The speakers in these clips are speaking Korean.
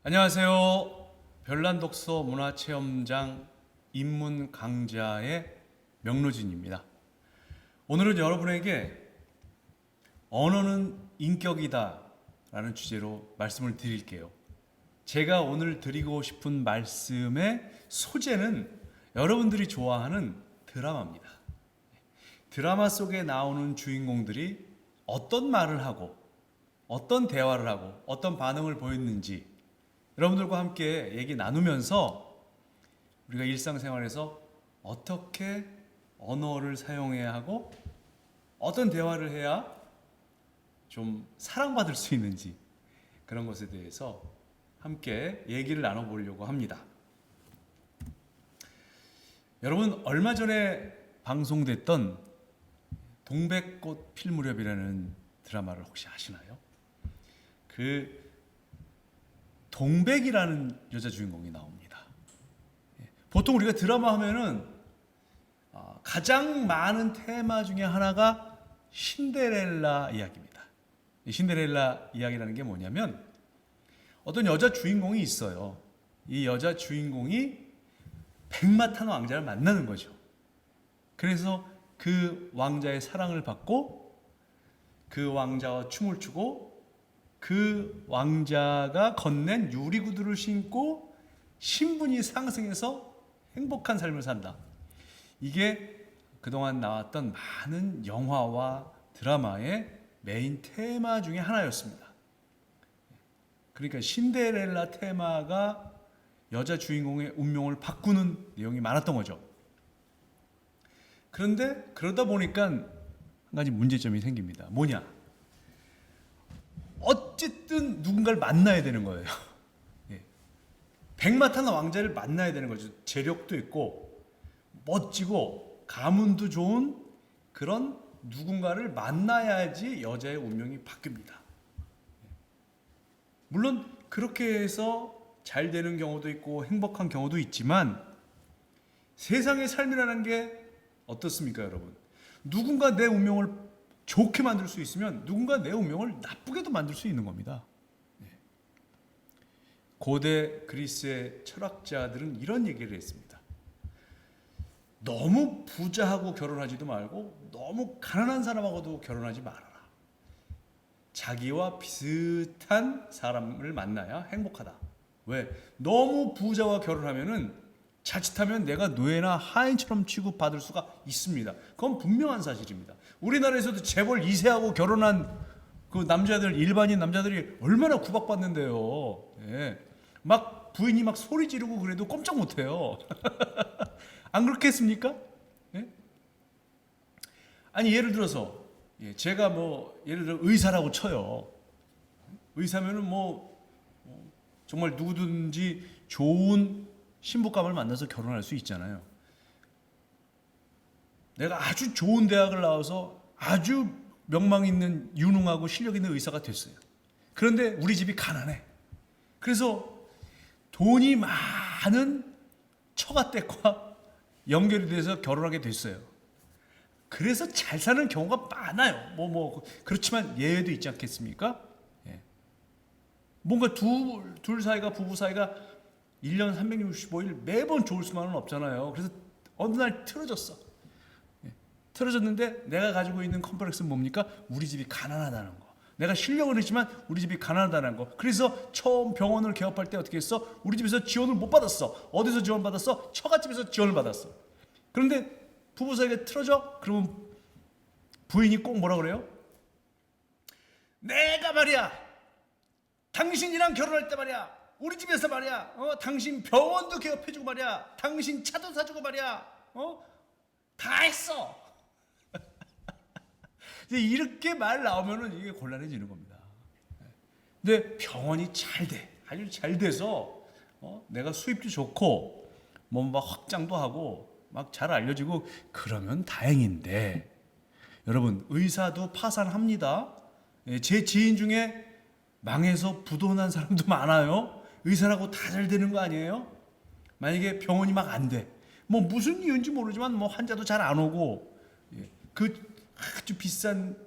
안녕하세요. 별난독서 문화체험장 입문 강좌의 명로진입니다. 오늘은 여러분에게 언어는 인격이다 라는 주제로 말씀을 드릴게요. 제가 오늘 드리고 싶은 말씀의 소재는 여러분들이 좋아하는 드라마입니다. 드라마 속에 나오는 주인공들이 어떤 말을 하고 어떤 대화를 하고 어떤 반응을 보였는지 여러분들과 함께 얘기 나누면서 우리가 일상생활에서 어떻게 언어를 사용해야 하고 어떤 대화를 해야 좀 사랑받을 수 있는지 그런 것에 대해서 함께 얘기를 나눠보려고 합니다. 여러분, 얼마 전에 방송됐던 동백꽃 필 무렵이라는 드라마를 혹시 아시나요? 그 동백이라는 여자 주인공이 나옵니다. 보통 우리가 드라마 하면은 가장 많은 테마 중에 하나가 신데렐라 이야기입니다. 이 신데렐라 이야기라는 게 뭐냐면 어떤 여자 주인공이 있어요. 이 여자 주인공이 백마탄 왕자를 만나는 거죠. 그래서 그 왕자의 사랑을 받고 그 왕자와 춤을 추고 그 왕자가 건넨 유리구두를 신고 신분이 상승해서 행복한 삶을 산다. 이게 그동안 나왔던 많은 영화와 드라마의 메인 테마 중에 하나였습니다. 그러니까 신데렐라 테마가 여자 주인공의 운명을 바꾸는 내용이 많았던 거죠. 그런데 그러다 보니까 한 가지 문제점이 생깁니다. 뭐냐? 어쨌든 누군가를 만나야 되는 거예요. 백마탄 왕자를 만나야 되는 거죠. 재력도 있고 멋지고 가문도 좋은 그런 누군가를 만나야지 여자의 운명이 바뀝니다. 물론 그렇게 해서 잘 되는 경우도 있고 행복한 경우도 있지만 세상의 삶이라는 게 어떻습니까, 여러분? 누군가 내 운명을 좋게 만들 수 있으면 누군가 내 운명을 나쁘게도 만들 수 있는 겁니다. 고대 그리스의 철학자들은 이런 얘기를 했습니다. 너무 부자하고 결혼하지도 말고 너무 가난한 사람하고도 결혼하지 말아라. 자기와 비슷한 사람을 만나야 행복하다. 왜? 너무 부자와 결혼하면은 자칫하면 내가 노예나 하인처럼 취급받을 수가 있습니다. 그건 분명한 사실입니다. 우리나라에서도 재벌 2세하고 결혼한 그 남자들, 일반인 남자들이 얼마나 구박받는데요. 예. 막 부인이 막 소리 지르고 그래도 꼼짝 못해요. 안 그렇겠습니까? 예? 아니 예를 들어서 제가 뭐 예를 들어 의사라고 쳐요. 의사면은 뭐 정말 누구든지 좋은 신부감을 만나서 결혼할 수 있잖아요. 내가 아주 좋은 대학을 나와서 아주 명망 있는 유능하고 실력 있는 의사가 됐어요. 그런데 우리 집이 가난해. 그래서 돈이 많은 처가댁과 연결이 돼서 결혼하게 됐어요. 그래서 잘 사는 경우가 많아요. 그렇지만 예외도 있지 않겠습니까? 예. 뭔가 둘 사이가 부부 사이가 1년 365일 매번 좋을 수만은 없잖아요. 그래서 어느 날 틀어졌어. 틀어졌는데 내가 가지고 있는 컴플렉스는 뭡니까? 우리 집이 가난하다는 거. 내가 실력은 있지만 우리 집이 가난하다는 거. 그래서 처음 병원을 개업할 때 어떻게 했어? 우리 집에서 지원을 못 받았어. 어디서 지원 받았어? 처갓집에서 지원을 받았어. 그런데 부부 사이가 틀어져? 그러면 부인이 꼭 뭐라 그래요? 내가 말이야 당신이랑 결혼할 때 말이야 우리 집에서 말이야 당신 병원도 개업해주고 말이야 당신 차도 사주고 말이야 다 했어. 이렇게 말 나오면은 이게 곤란해지는 겁니다. 근데 병원이 잘 돼, 아주 잘 돼서 내가 수입도 좋고 뭐 막 확장도 하고 막 잘 알려지고 그러면 다행인데 여러분 의사도 파산합니다. 제 지인 중에 망해서 부도 난 사람도 많아요. 의사라고 다 잘 되는 거 아니에요? 만약에 병원이 막 안 돼, 뭐 무슨 이유인지 모르지만 뭐 환자도 잘 안 오고 그 아주 비싼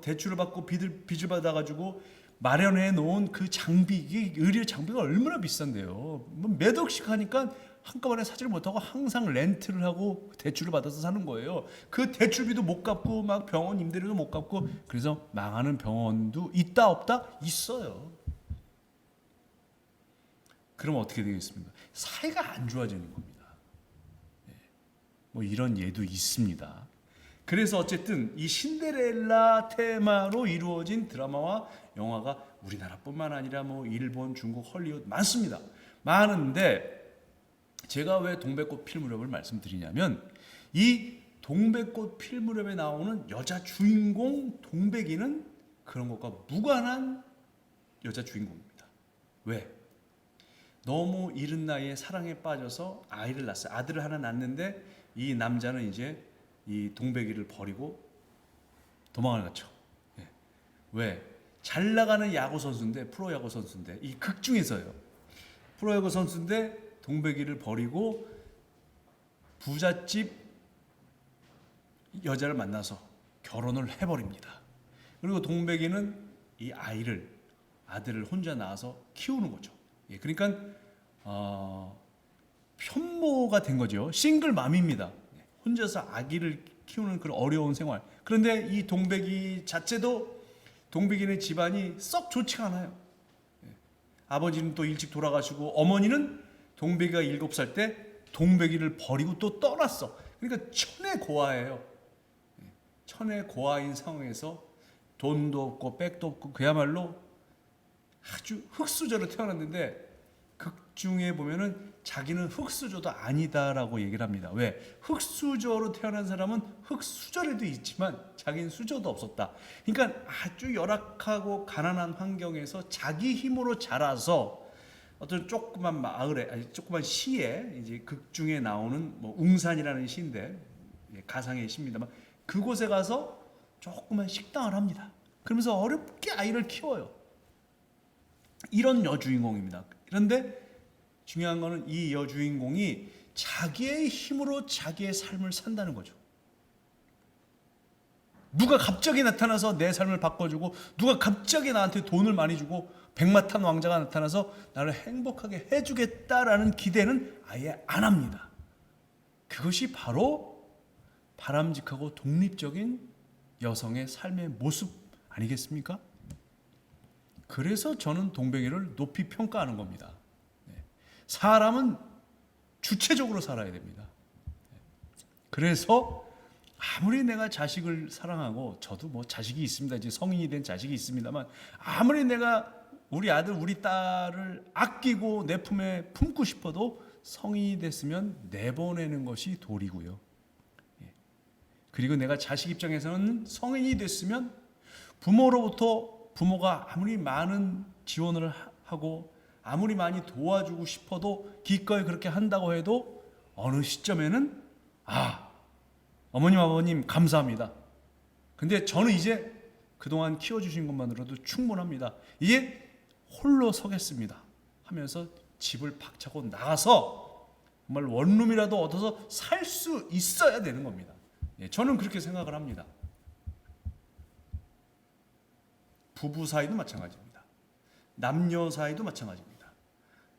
대출을 받고 빚을 받아가지고 마련해 놓은 그 장비, 이게 의료 장비가 얼마나 비싼데요. 뭐 몇 억씩 하니까 한꺼번에 사지를 못하고 항상 렌트를 하고 대출을 받아서 사는 거예요. 그 대출비도 못 갚고 막 병원 임대료도 못 갚고, 그래서 망하는 병원도 있다 없다 있어요. 그럼 어떻게 되겠습니까? 사회가 안 좋아지는 겁니다. 뭐 이런 예도 있습니다. 그래서 어쨌든 이 신데렐라 테마로 이루어진 드라마와 영화가 우리나라뿐만 아니라 뭐 일본, 중국, 헐리우드 많습니다. 많은데 제가 왜 동백꽃 필무렵을 말씀드리냐면, 이 동백꽃 필무렵에 나오는 여자 주인공 동백이는 그런 것과 무관한 여자 주인공입니다. 왜? 너무 이른 나이에 사랑에 빠져서 아이를 낳았어요. 아들을 하나 낳는데 이 남자는 이제 이 동백이를 버리고 도망을 갔죠. 왜? 잘 나가는 야구 선수인데, 프로야구 선수인데, 이 극 중에서요. 프로야구 선수인데 동백이를 버리고 부잣집 여자를 만나서 결혼을 해버립니다. 그리고 동백이는 이 아들을 혼자 낳아서 키우는 거죠. 그러니까 편모가 된 거죠. 싱글맘입니다. 혼자서 아기를 키우는 그런 어려운 생활. 그런데 이 동백이 자체도, 동백이네 집안이 썩 좋지가 않아요. 아버지는 또 일찍 돌아가시고, 어머니는 동백이가 7살 때 동백이를 버리고 또 떠났어. 그러니까 천혜고아예요. 천혜고아인 상황에서 돈도 없고 백도 없고 그야말로 아주 흙수저로 태어났는데, 극 중에 보면은 자기는 흙수저도 아니다라고 얘기를 합니다. 왜? 흙수저로 태어난 사람은 흙수저에도 있지만 자기는 수저도 없었다. 그러니까 아주 열악하고 가난한 환경에서 자기 힘으로 자라서 어떤 조그만 마을에, 아니 조그만 시에, 이제 극 중에 나오는 뭐 웅산이라는 시인데, 가상의 시입니다만, 그곳에 가서 조그만 식당을 합니다. 그러면서 어렵게 아이를 키워요. 이런 여주인공입니다. 그런데 중요한 거는 이 여주인공이 자기의 힘으로 자기의 삶을 산다는 거죠. 누가 갑자기 나타나서 내 삶을 바꿔주고, 누가 갑자기 나한테 돈을 많이 주고, 백마탄 왕자가 나타나서 나를 행복하게 해주겠다라는 기대는 아예 안 합니다. 그것이 바로 바람직하고 독립적인 여성의 삶의 모습 아니겠습니까? 그래서 저는 동백이를 높이 평가하는 겁니다. 사람은 주체적으로 살아야 됩니다. 그래서 아무리 내가 자식을 사랑하고, 저도 뭐 자식이 있습니다. 이제 성인이 된 자식이 있습니다만, 아무리 내가 우리 아들, 우리 딸을 아끼고 내 품에 품고 싶어도 성인이 됐으면 내보내는 것이 도리고요. 그리고 내가 자식 입장에서는 성인이 됐으면 부모가 아무리 많은 지원을 하고 아무리 많이 도와주고 싶어도, 기꺼이 그렇게 한다고 해도 어느 시점에는 어머님 아버님 감사합니다. 근데 저는 이제 그동안 키워주신 것만으로도 충분합니다. 이제 홀로 서겠습니다 하면서 집을 박차고 나가서 정말 원룸이라도 얻어서 살 수 있어야 되는 겁니다. 저는 그렇게 생각을 합니다. 부부 사이도 마찬가지입니다. 남녀 사이도 마찬가지입니다.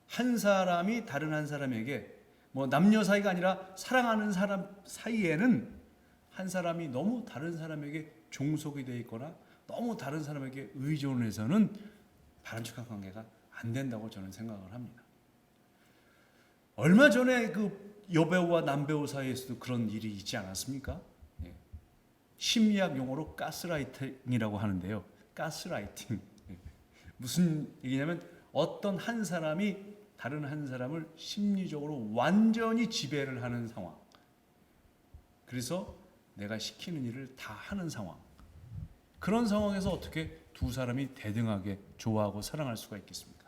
한 사람이 다른 한 사람에게, 뭐 남녀 사이가 아니라 사랑하는 사람 사이에는 한 사람이 너무 다른 사람에게 종속이 되어 있거나 너무 다른 사람에게 의존해서는 바람직한 관계가 안 된다고 저는 생각을 합니다. 얼마 전에 그 여배우와 남배우 사이에서도 그런 일이 있지 않았습니까? 심리학 용어로 가스라이팅이라고 하는데요. 가스라이팅. 무슨 얘기냐면, 어떤 한 사람이 다른 한 사람을 심리적으로 완전히 지배를 하는 상황. 그래서 내가 시키는 일을 다 하는 상황. 그런 상황에서 어떻게 두 사람이 대등하게 좋아하고 사랑할 수가 있겠습니까?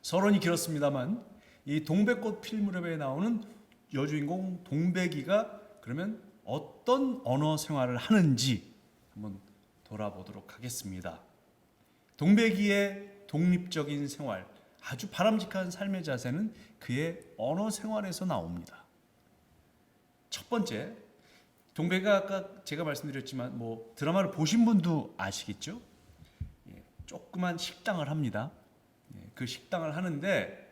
서론이 길었습니다만, 이 동백꽃 필무렵에 나오는 여주인공 동백이가 그러면 어떤 언어 생활을 하는지 한번 돌아보도록 하겠습니다. 동백이의 독립적인 생활, 아주 바람직한 삶의 자세는 그의 언어 생활에서 나옵니다. 첫 번째, 동백이가 아까 제가 말씀드렸지만 뭐 드라마를 보신 분도 아시겠죠? 조그만 식당을 합니다. 그 식당을 하는데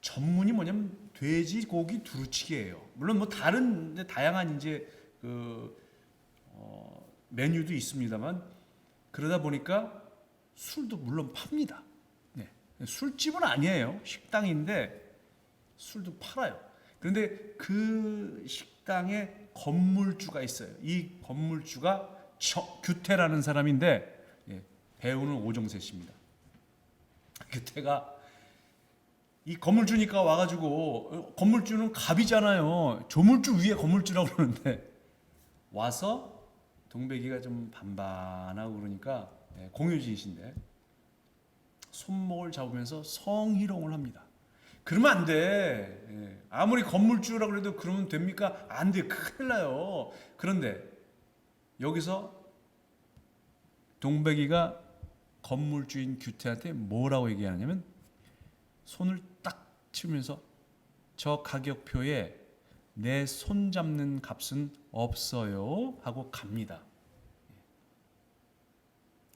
전문이 뭐냐면 돼지고기 두루치기예요. 물론 뭐 다른 다양한 이제 메뉴도 있습니다만 그러다 보니까 술도 물론 팝니다. 네. 술집은 아니에요. 식당인데 술도 팔아요. 그런데 그 식당에 건물주가 있어요. 이 건물주가 규태라는 사람인데 배우는 오정세 씨입니다. 규태가 이 건물주니까 와가지고 건물주는 갑이잖아요. 조물주 위에 건물주라고 그러는데 와서 동백이가 좀 반반하고 그러니까 공효진이신데 손목을 잡으면서 성희롱을 합니다. 그러면 안 돼. 아무리 건물주라고 해도 그러면 됩니까? 안 돼. 큰일 나요. 그런데 여기서 동백이가 건물주인 규태한테 뭐라고 얘기하냐면 손을 딱 치면서 저 가격표에 내 손 잡는 값은 없어요 하고 갑니다.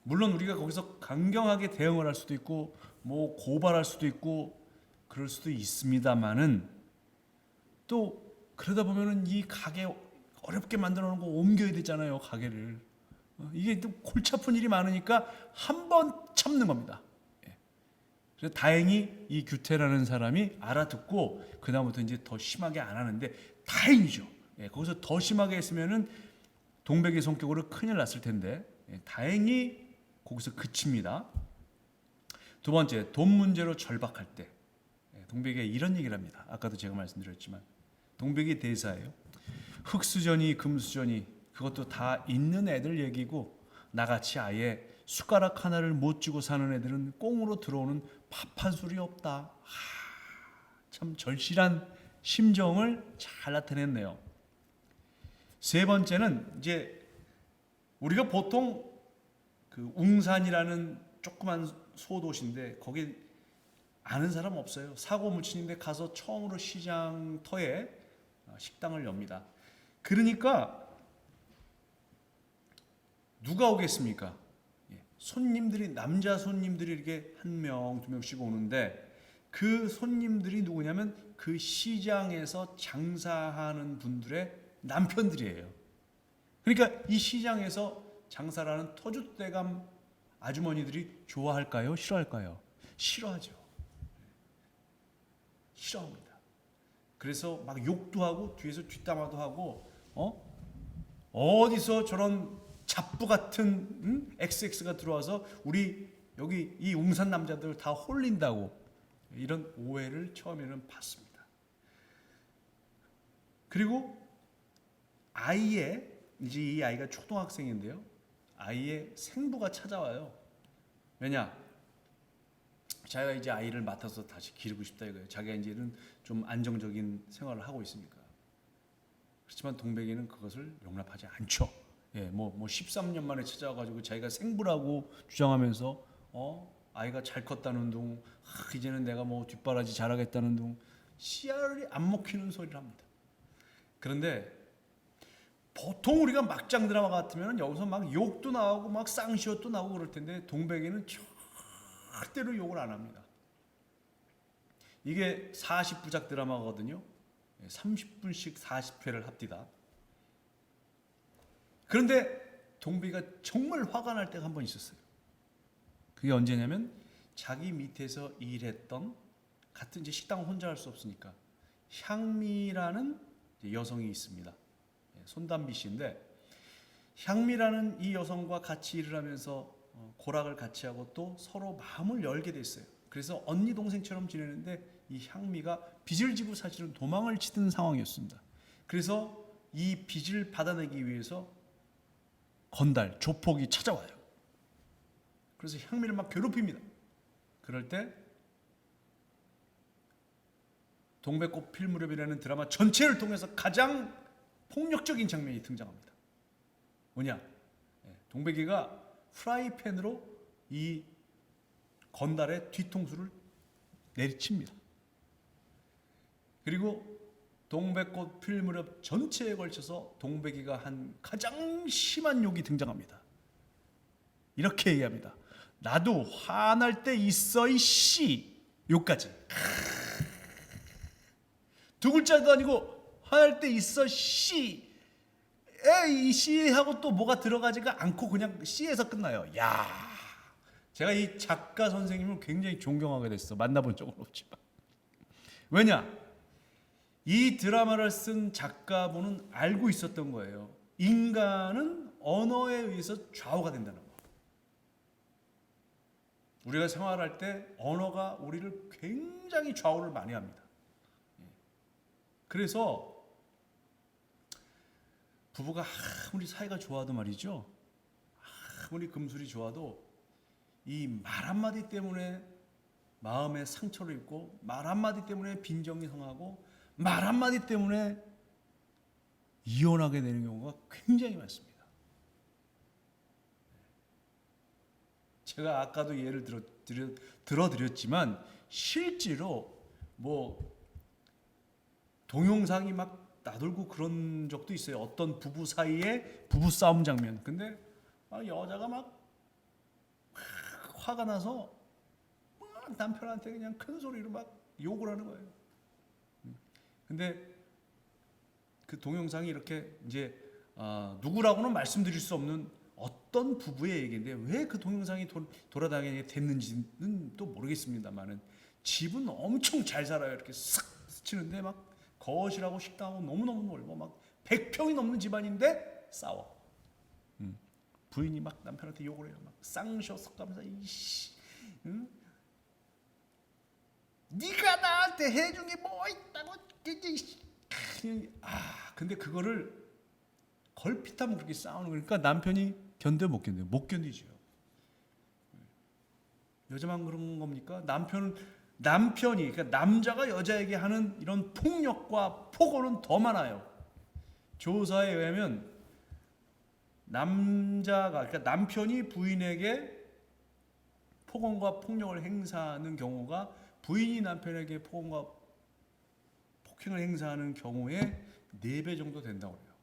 물론 우리가 거기서 강경하게 대응을 할 수도 있고 뭐 고발할 수도 있고 그럴 수도 있습니다만은 또 그러다 보면은 이 가게 어렵게 만들어 놓은 거 옮겨야 되잖아요, 가게를. 이게 또 골치 아픈 일이 많으니까 한 번 참는 겁니다. 그래서 다행히 이 규태라는 사람이 알아듣고 그다음부터 이제 더 심하게 안 하는데 다행이죠. 거기서 더 심하게 했으면은 동백의 성격으로 큰일 났을 텐데 다행히 거기서 그칩니다. 두 번째, 돈 문제로 절박할 때 동백이가 이런 얘기를 합니다. 아까도 제가 말씀드렸지만 동백이 대사예요. 흙수저니 금수저니 그것도 다 있는 애들 얘기고 나같이 아예 숟가락 하나를 못 쥐고 사는 애들은 꽁으로 들어오는 밥 한 술이 없다. 참 절실한 심정을 잘 나타냈네요. 세 번째는 이제 우리가 보통 그 웅산이라는 조그만 소도시인데 거기 아는 사람 없어요. 사고무친인데 가서 처음으로 시장터에 식당을 엽니다. 그러니까 누가 오겠습니까? 손님들이 남자 손님들이 이렇게 한 명, 두 명씩 오는데 그 손님들이 누구냐면 그 시장에서 장사하는 분들의 남편들이에요. 그러니까 이 시장에서 장사를 하는 터줏대감 아주머니들이 좋아할까요? 싫어할까요? 싫어하죠. 싫어합니다. 그래서 막 욕도 하고 뒤에서 뒷담화도 하고 어디서 저런 잡부 같은 XX가 들어와서 우리 여기 이 웅산 남자들 다 홀린다고 이런 오해를 처음에는 받습니다. 그리고 아이의 이제 이 아이가 초등학생인데요. 아이의 생부가 찾아와요. 왜냐? 자기가 이제 아이를 맡아서 다시 기르고 싶다 이거예요. 자기가 이제는 좀 안정적인 생활을 하고 있으니까. 그렇지만 동백이는 그것을 용납하지 않죠. 뭐 13년 만에 찾아와가지고 자기가 생부라고 주장하면서 아이가 잘 컸다는 둥, 이제는 내가 뭐 뒷바라지 잘하겠다는 둥, 씨알이 안 먹히는 소리를 합니다. 그런데 보통 우리가 막장 드라마 같으면 여기서 막 욕도 나오고 막 쌍시옷도 나오고 그럴 텐데 동백이는 절대로 욕을 안 합니다. 이게 40부작 드라마거든요. 30분씩 40회를 합디다. 그런데 동백이가 정말 화가 날 때가 한 번 있었어요. 그게 언제냐면 자기 밑에서 일했던 같은 이제 식당을 혼자 할 수 없으니까 향미라는 여성이 있습니다. 손담비 씨인데 향미라는 이 여성과 같이 일을 하면서 고락을 같이 하고 또 서로 마음을 열게 됐어요. 그래서 언니 동생처럼 지내는데 이 향미가 빚을 지고 사실은 도망을 치던 상황이었습니다. 그래서 이 빚을 받아내기 위해서 건달, 조폭이 찾아와요. 그래서 향미를 막 괴롭힙니다. 그럴 때 동백꽃 필 무렵이라는 드라마 전체를 통해서 가장 폭력적인 장면이 등장합니다. 뭐냐? 동백이가 프라이팬으로 이 건달의 뒤통수를 내리칩니다. 그리고 동백꽃 필 무렵 전체에 걸쳐서 동백이가 한 가장 심한 욕이 등장합니다. 이렇게 얘기합니다. 나도 화날 때 있어 이씨. 요까지. 두 글자도 아니고 화날 때 있어 씨. 에이 씨 하고 또 뭐가 들어가지가 않고 그냥 씨에서 끝나요. 야, 제가 이 작가 선생님을 굉장히 존경하게 됐어. 만나본 적은 없지만. 왜냐? 이 드라마를 쓴 작가분은 알고 있었던 거예요. 인간은 언어에 의해서 좌우가 된다는 거. 우리가 생활할 때 언어가 우리를 굉장히 좌우를 많이 합니다. 그래서 부부가 아무리 사이가 좋아도 말이죠. 아무리 금술이 좋아도 이 말 한마디 때문에 마음에 상처를 입고 말 한마디 때문에 빈정이 상하고 말 한마디 때문에 이혼하게 되는 경우가 굉장히 많습니다. 제가 아까도 예를 들어드렸지만 실제로 뭐 동영상이 막 나돌고 그런 적도 있어요. 어떤 부부 사이에 부부 싸움 장면. 근데 여자가 막 화가 나서 막 남편한테 그냥 큰 소리로 막 욕을 하는 거예요. 근데 그 동영상이 이렇게 이제 누구라고는 말씀드릴 수 없는 어떤 부부의 얘기인데 왜 그 동영상이 돌아다니게 됐는지는 또 모르겠습니다만은 집은 엄청 잘 살아요. 이렇게 싹 스치는데 막 거실하고 식당하고 너무너무 멀고 막 100평이 넘는 집안인데 싸워. 부인이 막 남편한테 욕을 해요. 막 쌍쇼 섞으면서 이씨, 응? 네가 나한테 해준 게 뭐 있다고? 근데 그거를 걸핏하면 그렇게 싸우는 거니까 남편이 못 견디죠. 여자만 그런 겁니까? 남편이 그러니까 남자가 여자에게 하는 이런 폭력과 폭언은 더 많아요. 조사에 의하면 그러니까 남편이 부인에게 폭언과 폭력을 행사하는 경우가 부인이 남편에게 폭언과 폭행을 행사하는 경우에 4배 정도 된다고 해요.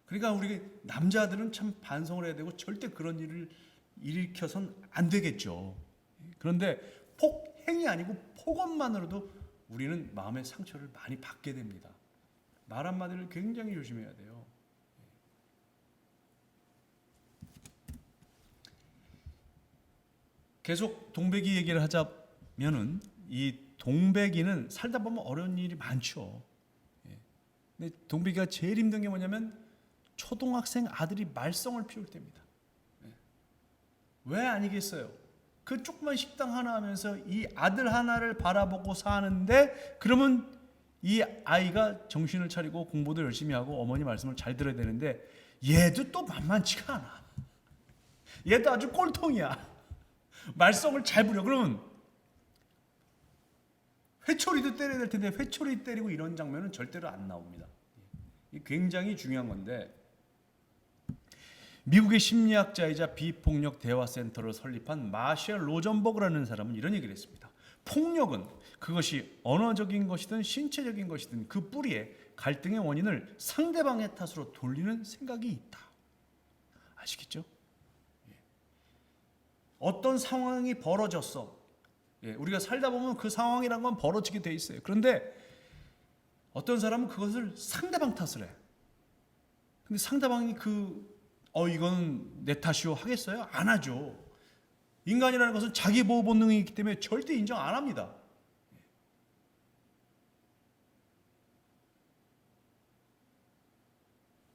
그러니까 우리 남자들은 참 반성을 해야 되고 절대 그런 일을 일으켜선 안 되겠죠. 그런데 폭행이 아니고 폭언만으로도 우리는 마음의 상처를 많이 받게 됩니다. 말 한마디를 굉장히 조심해야 돼요. 계속 동백이 얘기를 하자면은 이 동백이는 살다 보면 어려운 일이 많죠. 근데 동백이가 제일 힘든 게 뭐냐면 초등학생 아들이 말썽을 피울 때입니다. 왜 아니겠어요? 그 조그만 식당 하나 하면서 이 아들 하나를 바라보고 사는데 그러면 이 아이가 정신을 차리고 공부도 열심히 하고 어머니 말씀을 잘 들어야 되는데 얘도 또 만만치가 않아. 얘도 아주 꼴통이야. 말썽을 잘 부려. 그러면 회초리도 때려야 될 텐데 회초리 때리고 이런 장면은 절대로 안 나옵니다. 이게 굉장히 중요한 건데 미국의 심리학자이자 비폭력 대화센터를 설립한 마셜 로전버그라는 사람은 이런 얘기를 했습니다. 폭력은 그것이 언어적인 것이든 신체적인 것이든 그 뿌리에 갈등의 원인을 상대방의 탓으로 돌리는 생각이 있다. 아시겠죠? 어떤 상황이 벌어졌어. 우리가 살다 보면 그 상황이란 건 벌어지게 돼 있어요. 그런데 어떤 사람은 그것을 상대방 탓을 해. 근데 상대방이 이건 내 탓이요 하겠어요? 안 하죠. 인간이라는 것은 자기 보호 본능이 있기 때문에 절대 인정 안 합니다.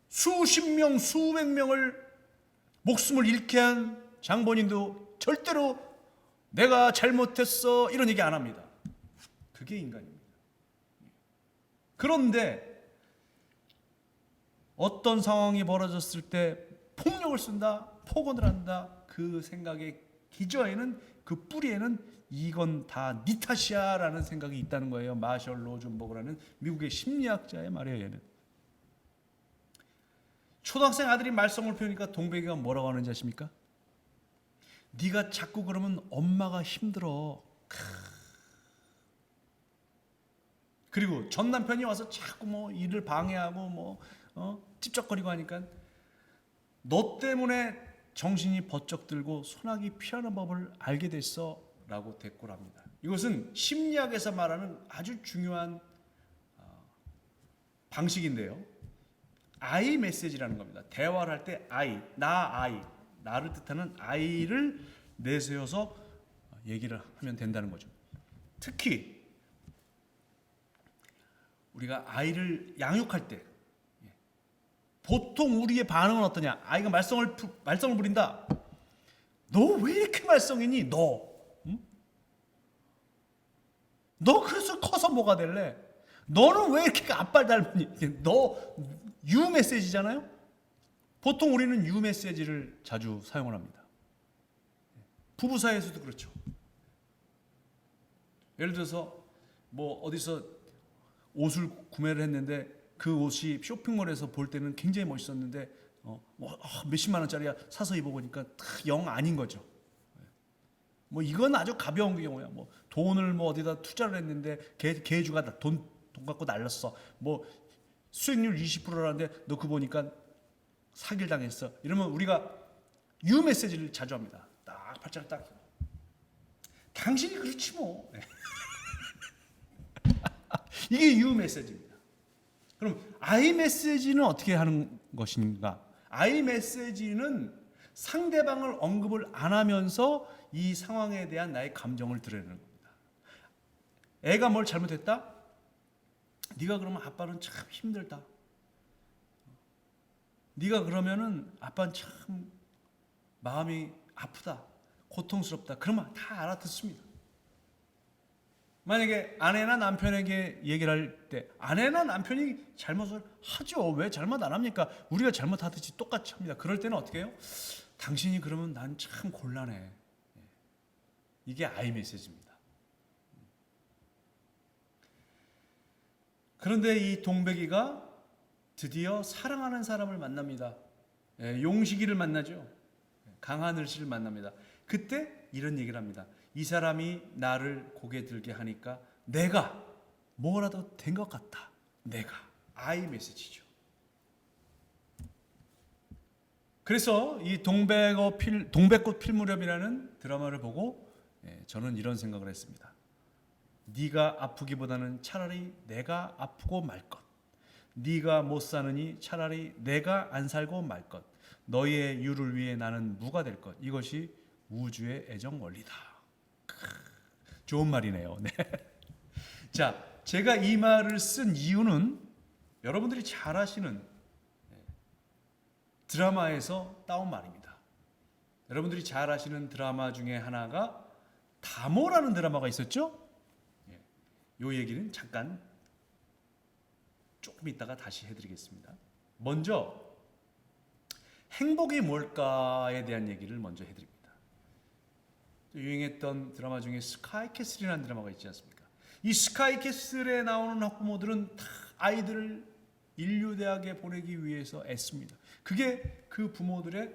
수십 명, 수백 명을 목숨을 잃게 한 장본인도 절대로 내가 잘못했어 이런 얘기 안 합니다. 그게 인간입니다. 그런데 어떤 상황이 벌어졌을 때 폭력을 쓴다, 폭언을 한다, 그 생각의 기저에는 그 뿌리에는 이건 다 네 탓이야 라는 생각이 있다는 거예요. 마셜 로전버그라는 미국의 심리학자의 말에 의하면. 초등학생 아들이 말썽을 피우니까 동백이가 뭐라고 하는지 아십니까? 네가 자꾸 그러면 엄마가 힘들어. 그리고 전 남편이 와서 자꾸 뭐 일을 방해하고 찝쩍거리고 하니까 너 때문에 정신이 번쩍 들고 소나기 피하는 법을 알게 됐어 라고 대꾸를 합니다. 이것은 심리학에서 말하는 아주 중요한 방식인데요. I 메시지라는 겁니다. 대화를 할 때 I, 나를 뜻하는 I를 내세워서 얘기를 하면 된다는 거죠. 특히 우리가 아이를 양육할 때 보통 우리의 반응은 어떠냐? 아이가 말썽을 부린다. 너 왜 이렇게 말썽이니? 너 그래서 커서 뭐가 될래? 너는 왜 이렇게 아빠를 닮으니? 너 유 메시지잖아요. 보통 우리는 유 메시지를 자주 사용을 합니다. 부부 사이에서도 그렇죠. 예를 들어서 뭐 어디서 옷을 구매를 했는데 그 옷이 쇼핑몰에서 볼 때는 굉장히 멋있었는데 몇십만 원짜리야 사서 입어보니까 영 아닌 거죠. 뭐 이건 아주 가벼운 경우야. 뭐 돈을 뭐 어디다 투자를 했는데 개주가 돈 갖고 날렸어. 뭐 수익률 20%라는데 너 그거 보니까 사기를 당했어. 이러면 우리가 유 메시지를 자주 합니다. 딱 발짝 딱. 당신이 그렇지 뭐. 이게 유 메시지입니다. 그럼 I 메시지는 어떻게 하는 것인가? I 메시지는 상대방을 언급을 안 하면서 이 상황에 대한 나의 감정을 드러내는 겁니다. 애가 뭘 잘못했다? 네가 그러면 아빠는 참 힘들다. 네가 그러면은 아빠는 참 마음이 아프다. 고통스럽다. 그러면 다 알아듣습니다. 만약에 아내나 남편에게 얘기를 할 때 아내나 남편이 잘못을 하죠. 왜 잘못 안 합니까? 우리가 잘못하듯이 똑같이 합니다. 그럴 때는 어떻게 해요? 당신이 그러면 난 참 곤란해. 이게 I 메시지입니다. 그런데 이 동백이가 드디어 사랑하는 사람을 만납니다. 용식이를 만나죠. 강하늘씨를 만납니다. 그때 이런 얘기를 합니다. 이 사람이 나를 고개 들게 하니까 내가 뭐라도 된 것 같다. 내가 I 메시지죠. 그래서 이 동백꽃 필 무렵이라는 드라마를 보고 저는 이런 생각을 했습니다. 네가 아프기보다는 차라리 내가 아프고 말 것. 네가 못 사느니 차라리 내가 안 살고 말 것. 너희의 유를 위해 나는 무가 될 것. 이것이 우주의 애정 원리다. 좋은 말이네요. 네. 자, 제가 이 말을 쓴 이유는 여러분들이 잘 아시는 드라마에서 따온 말입니다. 여러분들이 잘 아시는 드라마 중에 하나가 다모라는 드라마가 있었죠? 이 얘기는 잠깐 조금 있다가 다시 해드리겠습니다. 먼저 행복이 뭘까에 대한 얘기를 먼저 해드립니다. 유행했던 드라마 중에 스카이캐슬이라는 드라마가 있지 않습니까? 이 스카이캐슬에 나오는 학부모들은 다 아이들을 인류대학에 보내기 위해서 애씁니다. 그게 그 부모들의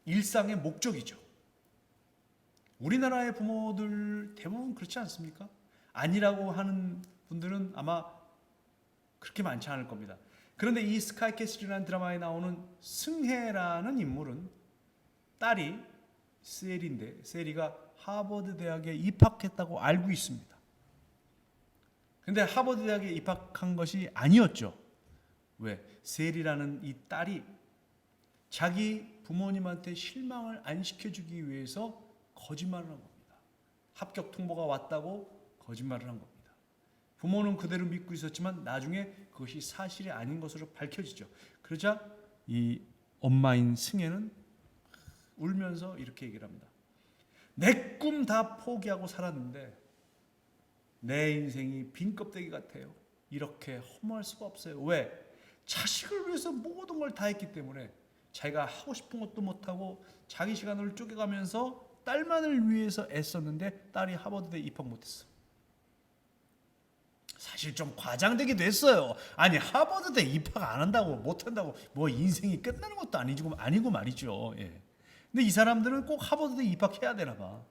일상의 목적이죠. 우리나라의 부모들 대부분 그렇지 않습니까? 아니라고 하는 분들은 아마 그렇게 많지 않을 겁니다. 그런데 이 스카이캐슬이라는 드라마에 나오는 승혜라는 인물은 딸이 셀인데 셀이가 하버드 대학에 입학했다고 알고 있습니다. 근데 하버드 대학에 입학한 것이 아니었죠. 왜? 셀이라는 이 딸이 자기 부모님한테 실망을 안 시켜주기 위해서 거짓말을 한 겁니다. 합격 통보가 왔다고 거짓말을 한 겁니다. 부모는 그대로 믿고 있었지만 나중에 그것이 사실이 아닌 것으로 밝혀지죠. 그러자 이 엄마인 승혜는 울면서 이렇게 얘기를 합니다. 내 꿈 다 포기하고 살았는데 내 인생이 빈 껍데기 같아요. 이렇게 허무할 수가 없어요. 왜? 자식을 위해서 모든 걸 다 했기 때문에 자기가 하고 싶은 것도 못하고 자기 시간을 쪼개가면서 딸만을 위해서 애썼는데 딸이 하버드대에 입학 못했어. 사실 좀 과장되기도 했어요. 아니 하버드대 입학 안 한다고 못한다고 뭐 인생이 끝나는 것도 아니고 말이죠. 예. 근데 이 사람들은 꼭 하버드대 입학해야 되나 봐.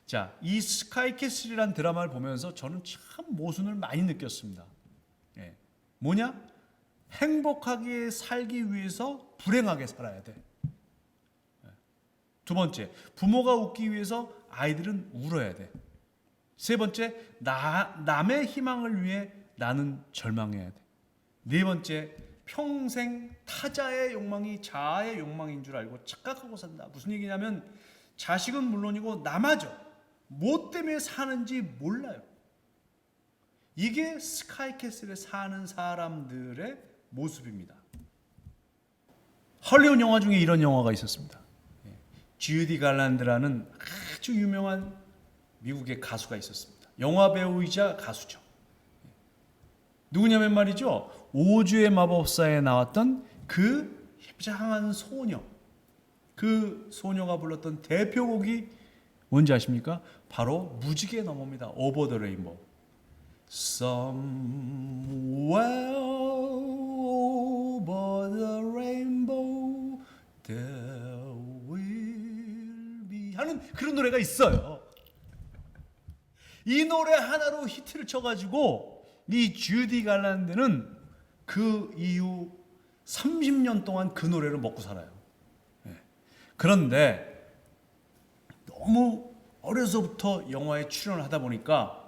자, 이 스카이캐슬이라는 드라마를 보면서 저는 참 모순을 많이 느꼈습니다. 예. 뭐냐? 행복하게 살기 위해서 불행하게 살아야 돼. 두 번째, 부모가 웃기 위해서 아이들은 울어야 돼. 세 번째, 남의 희망을 위해 나는 절망해야 돼. 네 번째, 평생 타자의 욕망이 자아의 욕망인 줄 알고 착각하고 산다. 무슨 얘기냐면 자식은 물론이고 나마저 뭐 때문에 사는지 몰라요. 이게 스카이캐슬에 사는 사람들의 모습입니다. 헐리우드 영화 중에 이런 영화가 있었습니다. 주디 갈란드라는 아주 유명한 미국의 가수가 있었습니다. 영화 배우이자 가수죠. 누구냐면 말이죠, 오즈의 마법사에 나왔던 그 힙장한 소녀, 그 소녀가 불렀던 대표곡이 뭔지 아십니까? 바로 무지개 너머입니다. 오버 더 레인보우. Somewhere over the rainbow there will be 하는 그런 노래가 있어요. 이 노래 하나로 히트를 쳐가지고 이 주디 갈란드는 그 이후 30년 동안 그 노래를 먹고 살아요. 그런데 너무 어려서부터 영화에 출연을 하다 보니까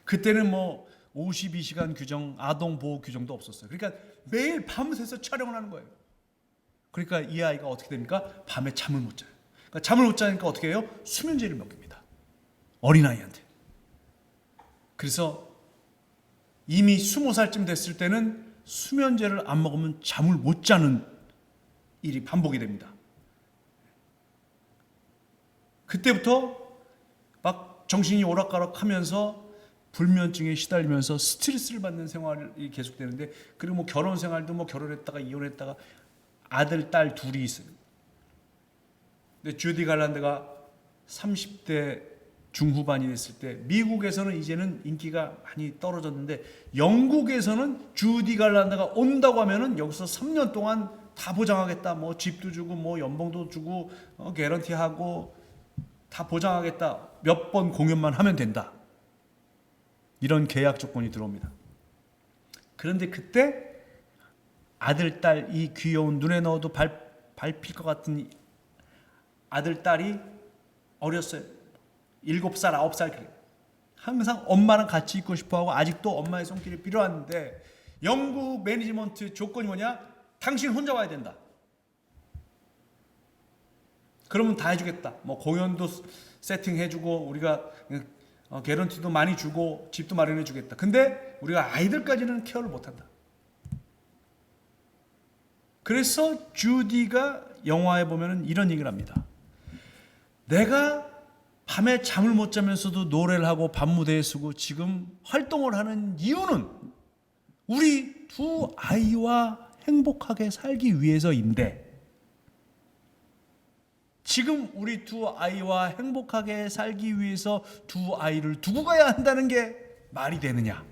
그때는 뭐 52시간 규정, 아동 보호 규정도 없었어요. 그러니까 매일 밤새서 촬영을 하는 거예요. 그러니까 이 아이가 어떻게 됩니까? 밤에 잠을 못 자요. 그러니까 잠을 못 자니까 어떻게 해요? 수면제를 먹입니다. 어린아이한테. 그래서 이미 20살쯤 됐을 때는 수면제를 안 먹으면 잠을 못 자는 일이 반복이 됩니다. 그때부터 막 정신이 오락가락하면서 불면증에 시달리면서 스트레스를 받는 생활이 계속되는데, 그리고 뭐 결혼 생활도 뭐 결혼했다가 이혼했다가 아들, 딸 둘이 있어요. 근데 주디 갈란드가 30대 중후반이 됐을 때 미국에서는 이제는 인기가 많이 떨어졌는데 영국에서는 주디 갈란드가 온다고 하면은 여기서 3년 동안 다 보장하겠다. 뭐 집도 주고 뭐 연봉도 주고 개런티하고 다 보장하겠다. 몇 번 공연만 하면 된다. 이런 계약 조건이 들어옵니다. 그런데 그때 아들, 딸, 이 귀여운 눈에 넣어도 밟힐 것 같은 아들, 딸이 어렸어요. 7살, 9살 그래요. 항상 엄마랑 같이 있고 싶어하고 아직도 엄마의 손길이 필요한데 영국 매니지먼트 조건이 뭐냐? 당신 혼자 와야 된다. 그러면 다 해주겠다. 뭐 공연도 세팅해주고 우리가 개런티도 많이 주고 집도 마련해주겠다. 근데 우리가 아이들까지는 케어를 못한다. 그래서 주디가 영화에 보면은 이런 얘기를 합니다. 내가 밤에 잠을 못 자면서도 노래를 하고 밤무대에 서고 지금 활동을 하는 이유는 우리 두 아이와 행복하게 살기 위해서인데, 지금 우리 두 아이와 행복하게 살기 위해서 두 아이를 두고 가야 한다는 게 말이 되느냐?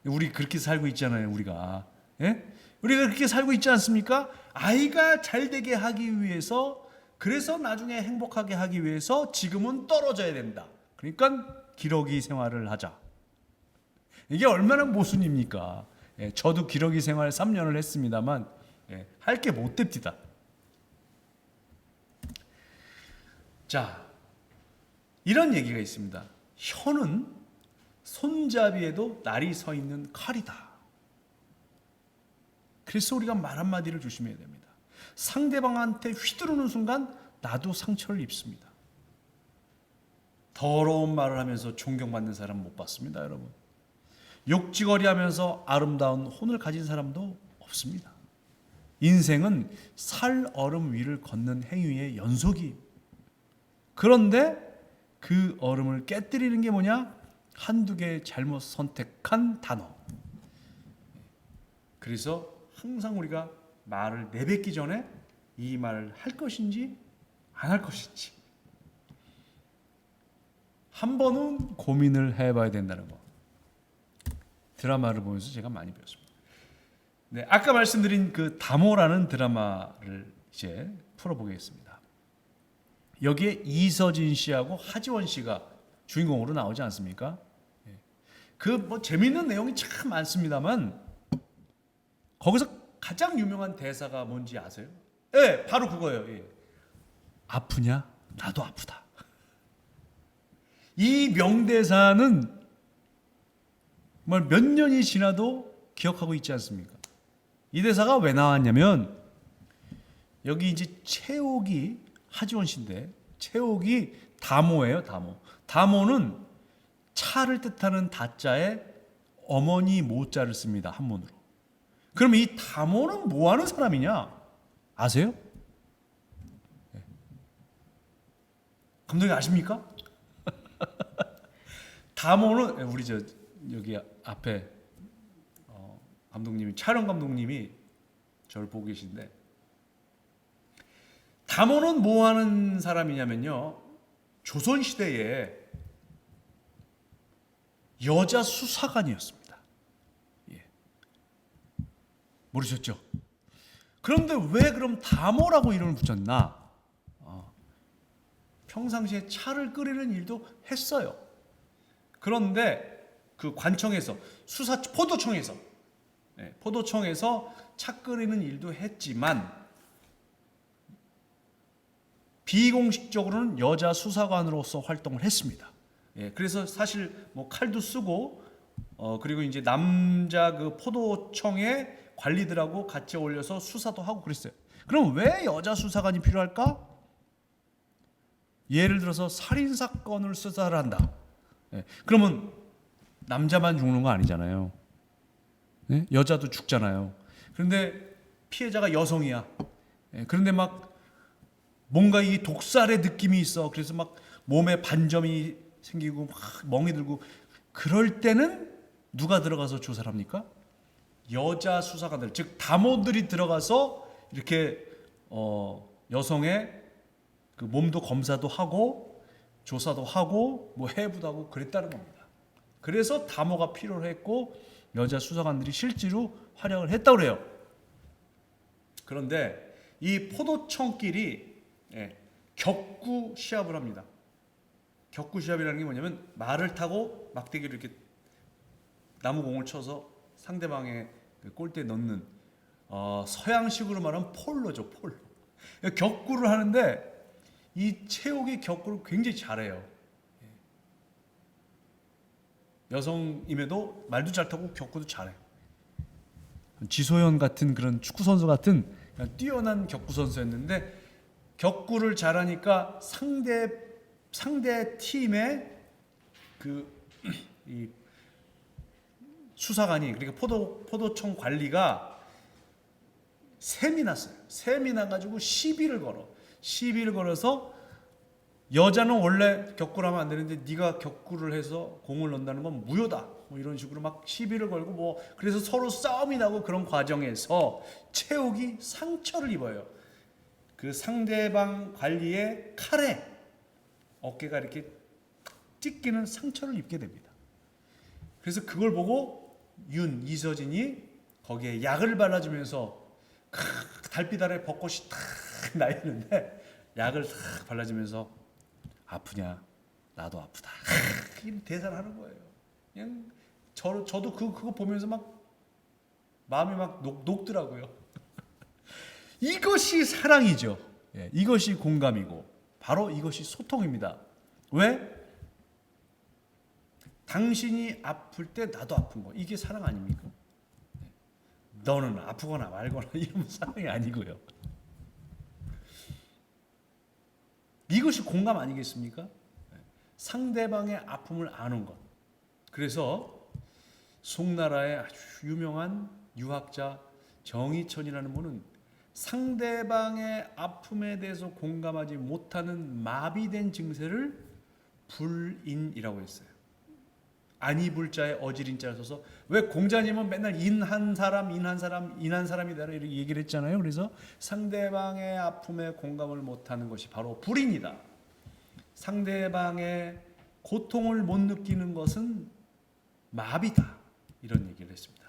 우리 그렇게 살고 있잖아요, 우리가. 예? 우리가 그렇게 살고 있지 않습니까? 아이가 잘 되게 하기 위해서, 그래서 나중에 행복하게 하기 위해서 지금은 떨어져야 된다. 그러니까 기러기 생활을 하자. 이게 얼마나 모순입니까? 예, 저도 기러기 생활 3년을 했습니다만 할 게 못 됩니다. 자, 이런 얘기가 있습니다. 혀는 손잡이에도 날이 서 있는 칼이다. 그래서 우리가 말 한마디를 조심해야 됩니다. 상대방한테 휘두르는 순간 나도 상처를 입습니다. 더러운 말을 하면서 존경받는 사람 못 봤습니다, 여러분. 욕지거리 하면서 아름다운 혼을 가진 사람도 없습니다. 인생은 살 얼음 위를 걷는 행위의 연속이에요. 그런데 그 얼음을 깨뜨리는 게 뭐냐? 한두 개 잘못 선택한 단어. 그래서 항상 우리가 말을 내뱉기 전에 이 말을 할 것인지 안 할 것인지 한 번은 고민을 해봐야 된다는 거. 드라마를 보면서 제가 많이 배웠습니다. 네, 아까 말씀드린 그 다모라는 드라마를 이제 풀어보겠습니다. 여기에 이서진 씨하고 하지원 씨가 주인공으로 나오지 않습니까? 그 뭐 재미있는 내용이 참 많습니다만 거기서 가장 유명한 대사가 뭔지 아세요? 네, 바로 그거예요. 예. 아프냐? 나도 아프다. 이 명대사는 정말 몇 년이 지나도 기억하고 있지 않습니까? 이 대사가 왜 나왔냐면 여기 이제 채옥이 하지원 씨인데 채옥이 다모예요. 다모는 차를 뜻하는 다자에 어머니 모자를 씁니다. 한문으로. 그럼 이 다모는 뭐 하는 사람이냐? 아세요? 감독님 아십니까? 다모는 우리 여기 앞에 감독님이 촬영 감독님이 저를 보고 계신데 다모는 뭐 하는 사람이냐면요. 조선 시대에 여자 수사관이었습니다. 예. 모르셨죠? 그런데 왜 그럼 다모라고 이름을 붙였나? 평상시에 차를 끓이는 일도 했어요. 그런데 그 관청에서 포도청에서 차 끓이는 일도 했지만 비공식적으로는 여자 수사관으로서 활동을 했습니다. 예, 그래서 사실 뭐 칼도 쓰고 그리고 이제 남자 그 포도청의 관리들하고 같이 어울려서 수사도 하고 그랬어요. 그럼 왜 여자 수사관이 필요할까? 예를 들어서 살인 사건을 수사를 한다. 예, 그러면 남자만 죽는 거 아니잖아요. 예? 여자도 죽잖아요. 그런데 피해자가 여성이야. 예, 그런데 막 뭔가 이 독살의 느낌이 있어. 그래서 막 몸에 반점이 생기고 막 멍이 들고 그럴 때는 누가 들어가서 조사를 합니까? 여자 수사관들, 즉 담원들이 들어가서 이렇게 여성의 그 몸도 검사도 하고 조사도 하고 뭐 해부도 하고 그랬다는 겁니다. 그래서 담호가 필요했고 여자 수사관들이 실제로 활약을 했다고 그래요. 그런데 이 포도청끼리 격구 시합을 합니다. 격구 시합이라는 게 뭐냐면 말을 타고 막대기를 이렇게 나무공을 쳐서 상대방의 골대에 넣는 서양식으로 말하면 폴로죠. 폴로. 격구를 하는데 이 채옥이 격구를 굉장히 잘해요. 여성임에도 말도 잘 타고 격구도 잘해. 지소연 같은 그런 축구 선수 같은 뛰어난 격구 선수였는데 격구를 잘하니까 상대 팀의 이 수사관이 그러니까 포도청 관리가 셈이 났어요. 셈이 나가지고 시비를 걸어서 여자는 원래 격구를 하면 안 되는데 네가 격구를 해서 공을 넣는다는 건 무효다. 뭐 이런 식으로 막 시비를 걸고 뭐 그래서 서로 싸움이 나고 그런 과정에서 채옥이 상처를 입어요. 그 상대방 관리의 칼에 어깨가 이렇게 찢기는 상처를 입게 됩니다. 그래서 그걸 보고 이서진이 거기에 약을 발라주면서 달빛 아래 벚꽃이 탁 나있는데 약을 탁 발라주면서 아프냐? 나도 아프다. 이 대사를 하는 거예요. 그냥 저도 그거 보면서 막 마음이 막 녹더라고요. 이것이 사랑이죠. 예, 이것이 공감이고 바로 이것이 소통입니다. 왜? 당신이 아플 때 나도 아픈 거. 이게 사랑 아닙니까? 너는 아프거나 말거나 이러면 사랑이 아니고요. 이것이 공감 아니겠습니까? 상대방의 아픔을 아는 것. 그래서 송나라의 아주 유명한 유학자 정의천이라는 분은 상대방의 아픔에 대해서 공감하지 못하는 마비된 증세를 불인이라고 했어요. 안이불자에 어지린자를 써서 왜 공자님은 맨날 인한 사람이다 이렇게 얘기를 했잖아요. 그래서 상대방의 아픔에 공감을 못하는 것이 바로 불인이다. 상대방의 고통을 못 느끼는 것은 마비다. 이런 얘기를 했습니다.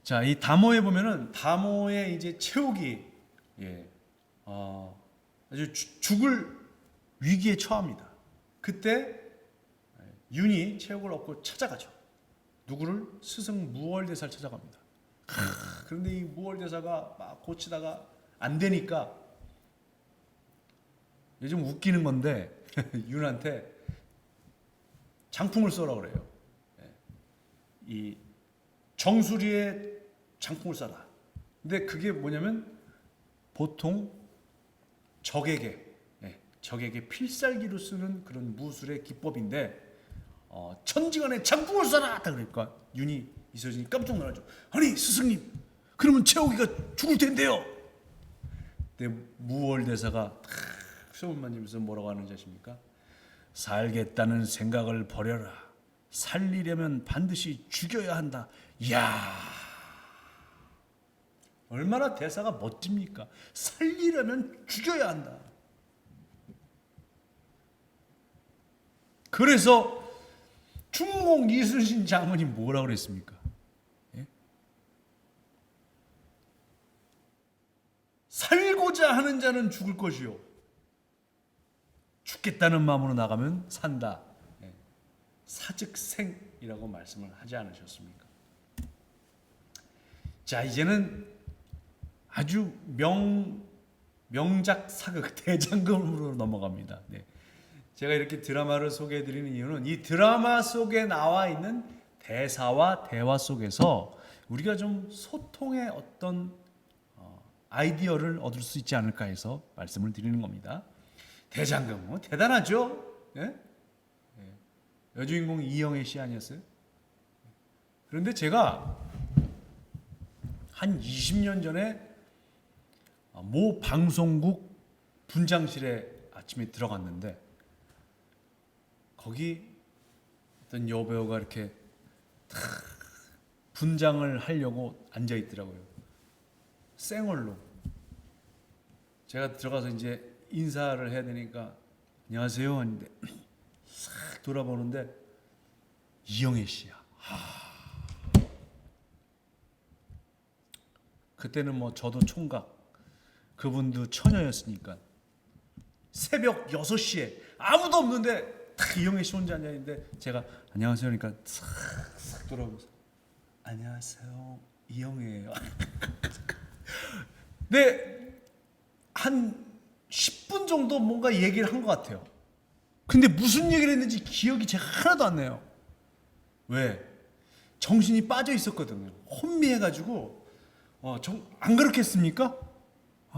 자, 이 담호에 보면은 담호의 이제 채옥이 아주 죽을 위기에 처합니다. 그때 윤이 채옥을 얻고 찾아가죠. 누구를? 스승 무월대사를 찾아갑니다. 그런데 이 무월대사가 막 고치다가 안 되니까 요즘 웃기는 건데 윤한테 장풍을 쏘라 그래요. 이 정수리에 장풍을 쏴라. 근데 그게 뭐냐면 보통 적에게 필살기로 쓰는 그런 무술의 기법인데 천지간에 장풍을 쏴라. 그러니까 윤희 이서진이 깜짝 놀라죠. 아니 스승님, 그러면 최옥이가 죽을 텐데요. 근데 무월대사가 소문 만지면서 뭐라고 하는지 아십니까? 살겠다는 생각을 버려라. 살리려면 반드시 죽여야 한다. 이야, 얼마나 대사가 멋집니까? 살리려면 죽여야 한다. 그래서 충몽 이순신 장군이 뭐라고 그랬습니까? 예? 살고자 하는 자는 죽을 것이요, 죽겠다는 마음으로 나가면 산다. 예. 사즉생이라고 말씀을 하지 않으셨습니까? 자, 이제는 아주 명작 사극 대장금으로 넘어갑니다. 네. 제가 이렇게 드라마를 소개해드리는 이유는 이 드라마 속에 나와 있는 대사와 대화 속에서 우리가 좀 소통의 어떤 아이디어를 얻을 수 있지 않을까 해서 말씀을 드리는 겁니다. 대장금 대단하죠? 예? 여주인공 이영애 씨 아니었어요? 그런데 제가 한 20년 전에 모 방송국 분장실에 아침에 들어갔는데 거기 어떤 여배우가 이렇게 탁 분장을 하려고 앉아 있더라고요. 쌩얼로. 제가 들어가서 이제 인사를 해야 되니까 안녕하세요 하는데 싹 돌아보는데 이영애 씨야. 그때는 뭐 저도 총각, 그분도 처녀였으니까 새벽 6시에 아무도 없는데 딱 이영애 씨 혼자 앉아있는데 제가 안녕하세요 그러니까 싹 돌아보면서 안녕하세요 이영애예요. 근데 한 10분 정도 뭔가 얘기를 한 것 같아요. 근데 무슨 얘기를 했는지 기억이 제가 하나도 안 나요. 왜? 정신이 빠져 있었거든요. 혼미해가지고 안 그렇겠습니까?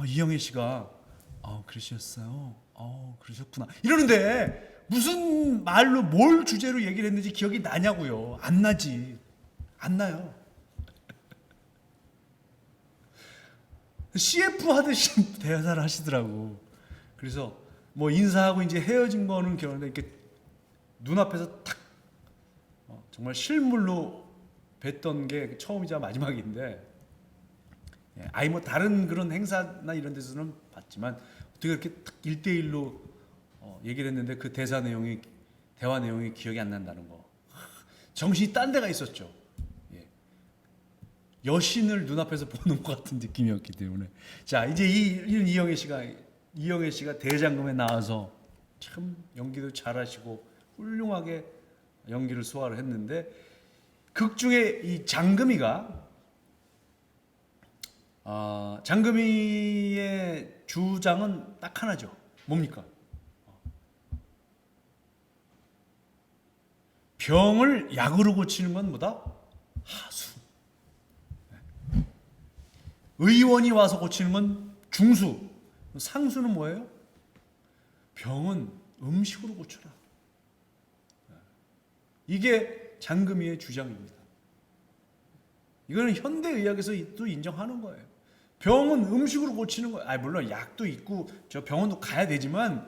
이영애 씨가 그러셨어요. 그러셨구나. 이러는데 무슨 말로 뭘 주제로 얘기를 했는지 기억이 나냐고요. 안 나지. 안 나요. CF 하듯이 대사를 하시더라고. 그래서 뭐 인사하고 이제 헤어진 거는 기억나는데 이렇게 눈앞에서 탁 정말 실물로 뵀던 게 처음이자 마지막인데 아니 뭐 다른 그런 행사나 이런 데서는 봤지만 어떻게 이렇게 딱 1대1로 얘기를 했는데 그 대화 내용이 기억이 안 난다는 거. 정신이 딴 데가 있었죠. 여신을 눈앞에서 보는 것 같은 느낌이었기 때문에. 자, 이제 이영애 씨가 대장금에 나와서 참 연기도 잘하시고 훌륭하게 연기를 소화를 했는데 극 중에 이 장금이의 주장은 딱 하나죠. 뭡니까? 병을 약으로 고치는 건 뭐다? 하수. 의원이 와서 고치는 건 중수. 상수는 뭐예요? 병은 음식으로 고쳐라. 이게 장금이의 주장입니다. 이거는 현대의학에서 또 인정하는 거예요. 병은 음식으로 고치는 거예요. 물론 약도 있고 저 병원도 가야 되지만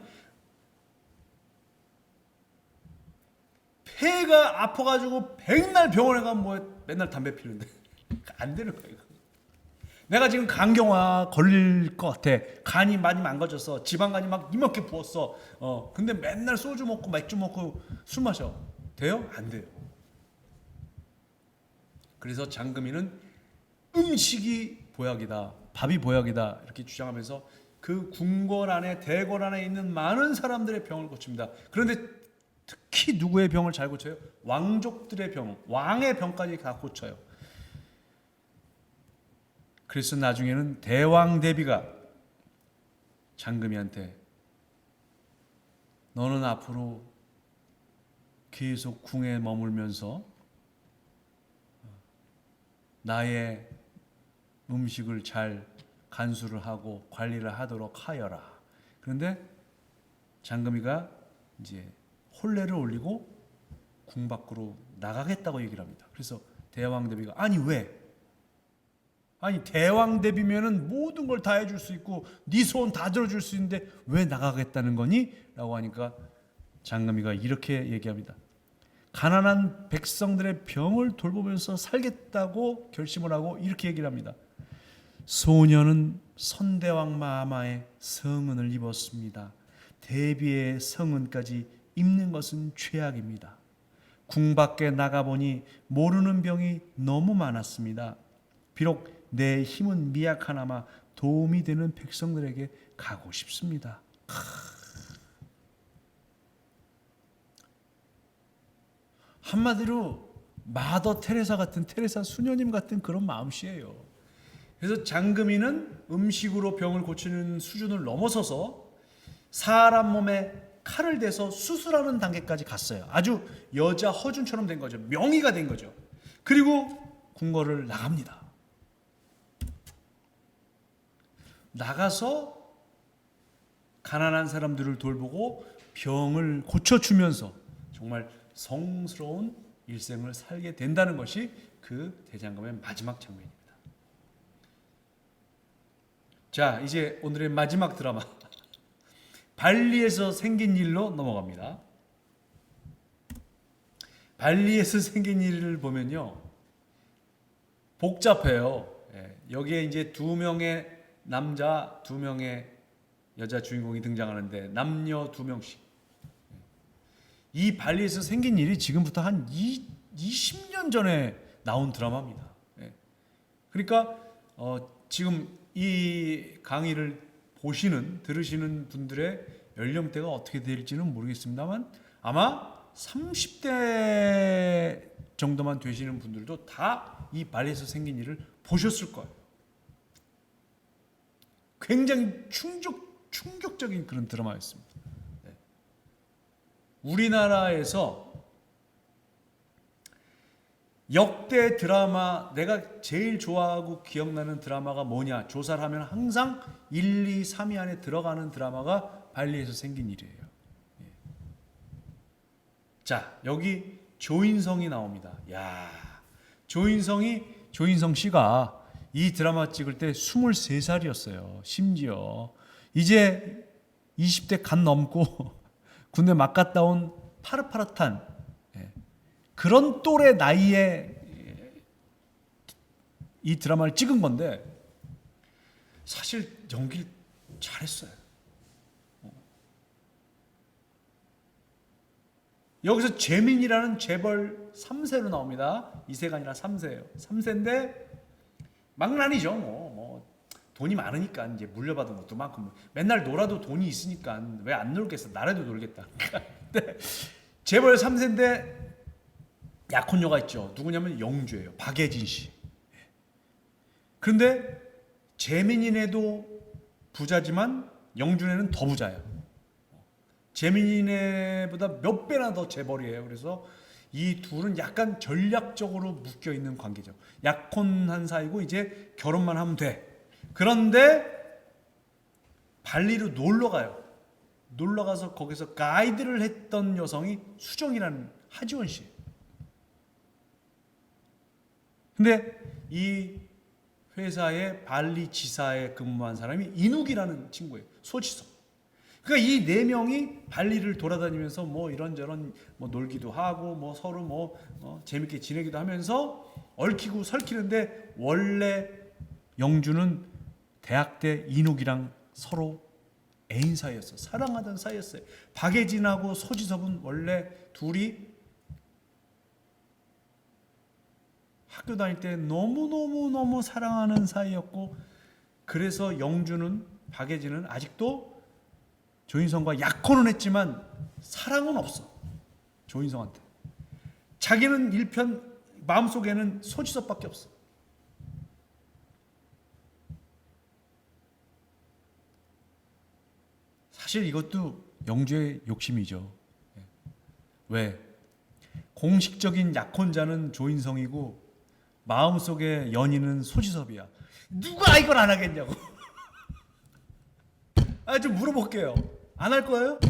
폐가 아파가지고 백날 병원에 가면 뭐 맨날 담배 피는데 안 되는 거예요. 내가 지금 간경화 걸릴 것 같아. 간이 많이 망가져서 지방간이 막 이렇게 부었어. 근데 맨날 소주 먹고 맥주 먹고 술 마셔. 돼요? 안 돼요. 그래서 장금이는 음식이 보약이다, 밥이 보약이다 이렇게 주장하면서 그 궁궐 안에 대궐 안에 있는 많은 사람들의 병을 고칩니다. 그런데 특히 누구의 병을 잘 고쳐요? 왕족들의 병, 왕의 병까지 다 고쳐요. 그래서 나중에는 대왕 대비가 장금이한테 너는 앞으로 계속 궁에 머물면서 나의 음식을 잘 간수를 하고 관리를 하도록 하여라. 그런데 장금이가 이제 혼례를 올리고 궁 밖으로 나가겠다고 얘기를 합니다. 그래서 대왕대비가 아니 왜? 아니 대왕대비면은 모든 걸 다 해줄 수 있고 네 소원 다 들어줄 수 있는데 왜 나가겠다는 거니? 라고 하니까 장금이가 이렇게 얘기합니다. 가난한 백성들의 병을 돌보면서 살겠다고 결심을 하고 이렇게 얘기를 합니다. 소녀는 선대왕 마마의 성은을 입었습니다. 대비의 성은까지 입는 것은 죄악입니다. 궁 밖에 나가보니 모르는 병이 너무 많았습니다. 비록 내 힘은 미약하나마 도움이 되는 백성들에게 가고 싶습니다. 한마디로 마더 테레사 같은 테레사 수녀님 같은 그런 마음씨예요. 그래서 장금이는 음식으로 병을 고치는 수준을 넘어서서 사람 몸에 칼을 대서 수술하는 단계까지 갔어요. 아주 여자 허준처럼 된 거죠. 명의가 된 거죠. 그리고 궁궐을 나갑니다. 나가서 가난한 사람들을 돌보고 병을 고쳐주면서 정말 성스러운 일생을 살게 된다는 것이 그 대장금의 마지막 장면입니다. 자, 이제 오늘의 마지막 드라마 발리에서 생긴 일로 넘어갑니다. 발리에서 생긴 일을 보면요 복잡해요. 여기에 이제 2명의 남자 2명의 여자 주인공이 등장하는데 남녀 2명씩. 이 발리에서 생긴 일이 지금부터 한 20년 전에 나온 드라마입니다. 그러니까 지금 이 강의를 들으시는 분들의 연령대가 어떻게 될지는 모르겠습니다만 아마 30대 정도만 되시는 분들도 다 이 발리에서 생긴 일을 보셨을 거예요. 굉장히 충격적인 그런 드라마였습니다. 우리나라에서 역대 드라마 내가 제일 좋아하고 기억나는 드라마가 뭐냐 조사를 하면 항상 1, 2, 3위 안에 들어가는 드라마가 발리에서 생긴 일이에요. 자, 여기 조인성이 나옵니다. 야, 조인성 씨가 이 드라마 찍을 때 23살이었어요. 심지어 이제 20대 간 넘고 군대 막 갔다 온 파릇파릇한 그런 또래 나이에 이 드라마를 찍은 건데 사실 연기를 잘했어요. 여기서 재민이라는 재벌 3세로 나옵니다. 2세가 아니라 3세예요. 3세인데 망나니죠. 뭐 돈이 많으니까 이제 물려받은 것도 많고 맨날 놀아도 돈이 있으니까 왜 안 놀겠어? 나라도 놀겠다. 근데 재벌 3세인데 약혼녀가 있죠. 누구냐면 영주예요. 박예진 씨. 그런데 재민이네도 부자지만 영주네는 더 부자예요. 재민이네보다 몇 배나 더 재벌이에요. 그래서 이 둘은 약간 전략적으로 묶여 있는 관계죠. 약혼한 사이고 이제 결혼만 하면 돼. 그런데 발리로 놀러 가요. 놀러 가서 거기서 가이드를 했던 여성이 수정이라는 하지원 씨예요. 근데 이 회사의 발리 지사에 근무한 사람이 이눅이라는 친구예요. 소지섭. 그러니까 이 4명이 발리를 돌아다니면서 뭐 이런저런 뭐 놀기도 하고 뭐 서로 뭐 재밌게 지내기도 하면서 얽히고 설키는데 원래 영주는 대학 때 이눅이랑 서로 애인 사이였어. 사랑하던 사이였어요. 박예진하고 소지섭은 원래 둘이 학교 다닐 때 너무 사랑하는 사이였고 그래서 영주는 박예진은 아직도 조인성과 약혼은 했지만 사랑은 없어. 조인성한테. 자기는 일편 마음속에는 소지섭밖에 없어. 사실 이것도 영주의 욕심이죠. 왜? 공식적인 약혼자는 조인성이고 마음속의 연인은 소지섭이야. 누가 이걸 안 하겠냐고. 좀 물어볼게요. 안 할 거예요?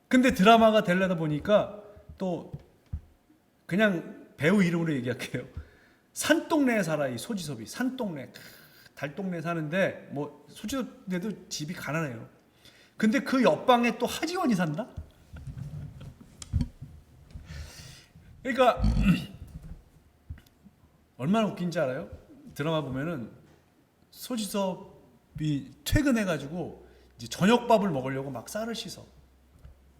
근데 드라마가 되려다 보니까 또 그냥 배우 이름으로 얘기할게요. 산동네에 살아 이 소지섭이. 산동네, 달동네 사는데 뭐 소지섭인데도 집이 가난해요. 근데 그 옆방에 또 하지원이 산다? 그러니까 얼마나 웃긴지 알아요? 드라마 보면은 소지섭이 퇴근해가지고 이제 저녁밥을 먹으려고 막 쌀을 씻어.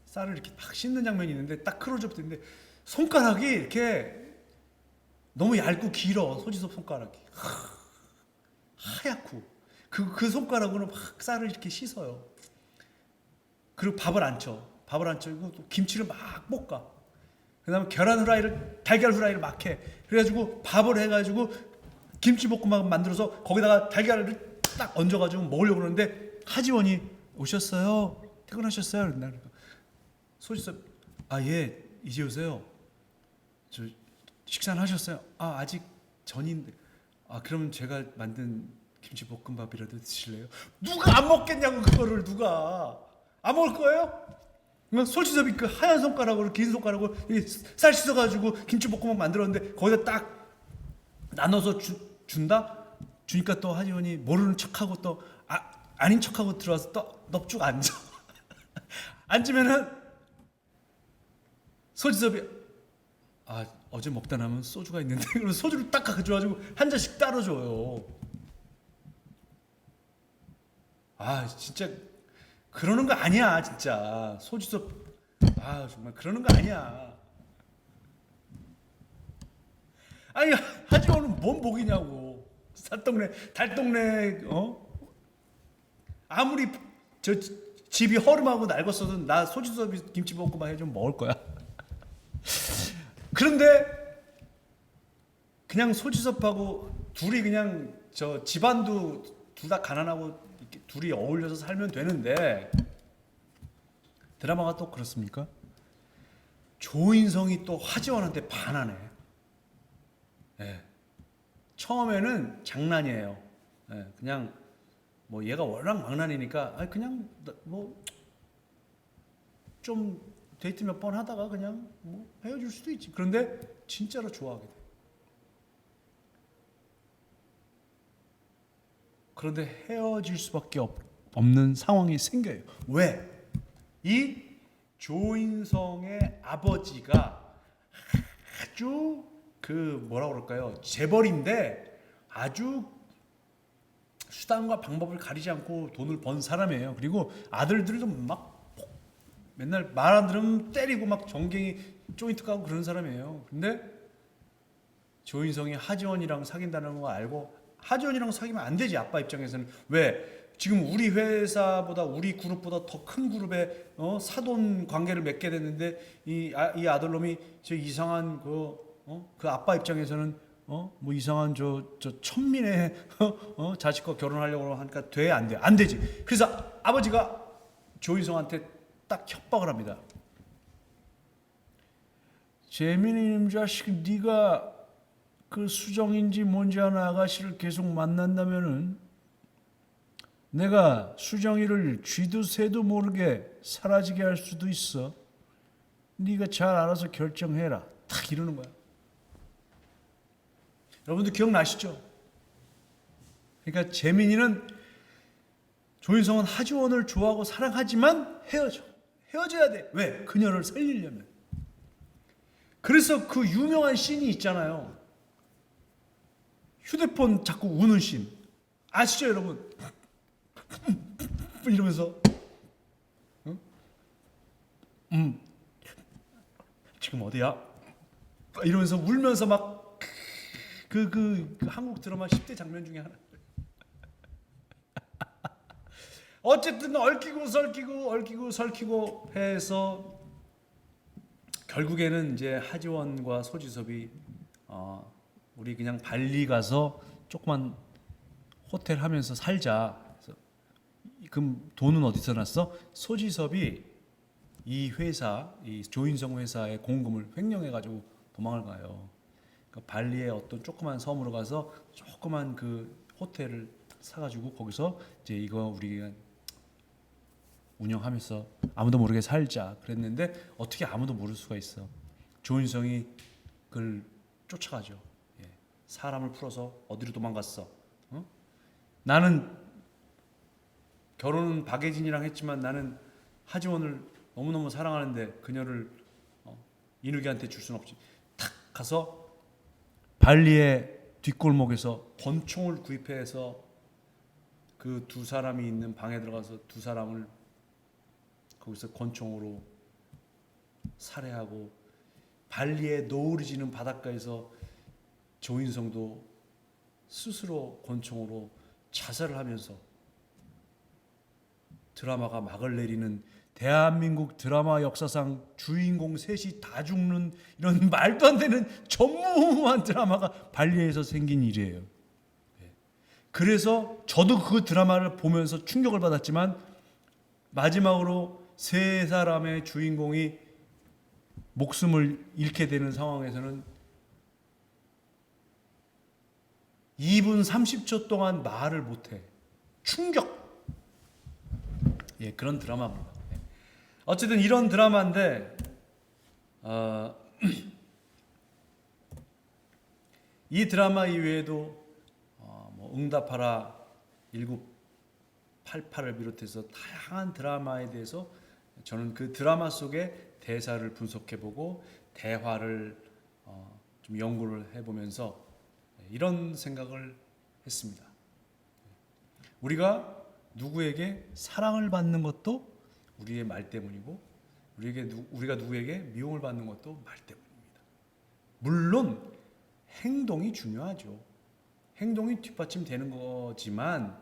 쌀을 이렇게 막 씻는 장면이 있는데 딱 클로즈업인데 손가락이 이렇게 너무 얇고 길어. 소지섭 손가락이 하얗고 그 손가락으로 막 쌀을 이렇게 씻어요. 그리고 밥을 안 쳐. 밥을 안 쳐고 또 김치를 막 볶아. 그다음에 계란 후라이를 달걀 후라이를 막 해. 그래가지고 밥을 해가지고 김치볶음밥 만들어서 거기다가 달걀을 딱 얹어가지고 먹으려고 그러는데 하지원이 오셨어요? 퇴근하셨어요? 그러니까 소지섭 예 이제 오세요. 저 식사는 하셨어요? 아직 전인데. 그러면 제가 만든 김치볶음밥이라도 드실래요? 누가 안 먹겠냐고 그거를 누가 안 먹을 거예요? 소지섭이 그 하얀 손가락으로 긴 손가락으로 쌀 씻어가지고 김치볶음밥 만들었는데 거기다 딱 나눠서 준다? 주니까 또 하지원이 모르는 척하고 또 아닌 척하고 들어와서 또 넙죽 앉아. 앉으면은 소지섭이 어제 먹다 남은 소주가 있는데 그래서 소주를 딱 가져와가지고 한 잔씩 따로 줘요. 진짜 그러는 거 아니야 진짜. 소지섭 정말 그러는 거 아니야. 하지원은 뭔 복이냐고. 산동네 달동네 아무리 저 집이 허름하고 낡았어도 나 소지섭이 김치볶음밥 해주면 먹을 거야. 그런데 그냥 소지섭하고 둘이 그냥 저 집안도 둘 다 가난하고 이렇게 둘이 어울려서 살면 되는데 드라마가 또 그렇습니까? 조인성이 또 하지원한테 반하네. 처음에는 장난이에요. 그냥 뭐 얘가 워낙 망난이니까 그냥 뭐 좀 데이트 몇 번 하다가 그냥 뭐 헤어질 수도 있지. 그런데 진짜로 좋아하게 돼. 그런데 헤어질 수밖에 없는 상황이 생겨요. 왜? 이 조인성의 아버지가 아주 뭐라 그럴까요? 재벌인데 아주 수단과 방법을 가리지 않고 돈을 번 사람이에요. 그리고 아들들도 막 맨날 말 안 들으면 때리고 막 정갱이 조인트 까고 그런 사람이에요. 근데 조인성이 하지원이랑 사귄다는 거 알고 하지원이랑 사귀면 안 되지. 아빠 입장에서는. 왜? 지금 우리 회사보다 우리 그룹보다 더 큰 그룹에 사돈 관계를 맺게 됐는데 이 아들놈이 저 이상한 그 아빠 입장에서는 뭐 이상한 저 천민의 자식과 결혼하려고 하니까 돼 안 돼? 안 되지. 그래서 아버지가 조인성한테 딱 협박을 합니다. 재민이님 자식 네가 그 수정인지 뭔지 아는 아가씨를 계속 만난다면은 내가 수정이를 쥐도 새도 모르게 사라지게 할 수도 있어. 네가 잘 알아서 결정해라. 딱 이러는 거야. 여러분들 기억나시죠? 그러니까 재민이는 조인성은 하지원을 좋아하고 사랑하지만 헤어져야 돼. 왜? 그녀를 살리려면. 그래서 그 유명한 씬이 있잖아요. 휴대폰 자꾸 우는 씬. 아시죠 여러분? 이러면서 지금 어디야? 이러면서 울면서 막 그 한국 드라마 10대 장면 중에 하나. 어쨌든 얽히고 설키고 해서 결국에는 이제 하지원과 소지섭이 우리 그냥 발리 가서 조그만 호텔 하면서 살자. 그래서 그럼 돈은 어디서 났어? 소지섭이 이 회사, 이 조인성 회사의 공금을 횡령해가지고 도망을 가요. 그러니까 발리의 어떤 조그만 섬으로 가서 조그만 그 호텔을 사가지고 거기서 이제 이거 우리가 운영하면서 아무도 모르게 살자 그랬는데 어떻게 아무도 모를 수가 있어? 조인성이 그걸 쫓아가죠. 예. 사람을 풀어서 어디로 도망갔어? 어? 나는 결혼은 박예진이랑 했지만 나는 하지원을 너무너무 사랑하는데 그녀를 이누기한테 줄 수는 없지. 탁 가서 발리의 뒷골목에서 권총을 구입해서 그 두 사람이 있는 방에 들어가서 두 사람을 거기서 권총으로 살해하고 발리의 노을이 지는 바닷가에서 조인성도 스스로 권총으로 자살을 하면서 드라마가 막을 내리는 대한민국 드라마 역사상 주인공 셋이 다 죽는 이런 말도 안 되는 전무후무한 드라마가 발리에서 생긴 일이에요. 그래서 저도 그 드라마를 보면서 충격을 받았지만 마지막으로 세 사람의 주인공이 목숨을 잃게 되는 상황에서는 2분 30초 동안 말을 못해. 충격! 예, 그런 드라마입니다. 어쨌든 이런 드라마인데 이 드라마 이외에도 뭐 응답하라 1988을 비롯해서 다양한 드라마에 대해서 저는 그 드라마 속의 대사를 분석해보고 대화를 좀 연구를 해보면서 이런 생각을 했습니다. 우리가 누구에게 사랑을 받는 것도 우리의 말 때문이고 우리가 누구에게 미움을 받는 것도 말 때문입니다. 물론 행동이 중요하죠. 행동이 뒷받침되는 거지만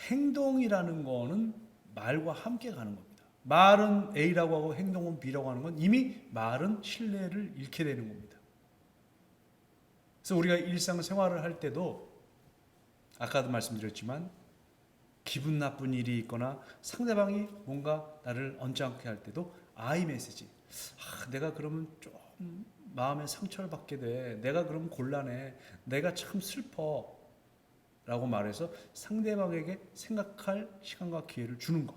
행동이라는 거는 말과 함께 가는 겁니다. 말은 A라고 하고 행동은 B라고 하는 건 이미 말은 신뢰를 잃게 되는 겁니다. 그래서 우리가 일상생활을 할 때도 아까도 말씀드렸지만 기분 나쁜 일이 있거나 상대방이 뭔가 나를 언짢게 할 때도 I 메시지. 내가 그러면 좀 마음에 상처를 받게 돼. 내가 그러면 곤란해. 내가 참 슬퍼. 라고 말해서 상대방에게 생각할 시간과 기회를 주는 것.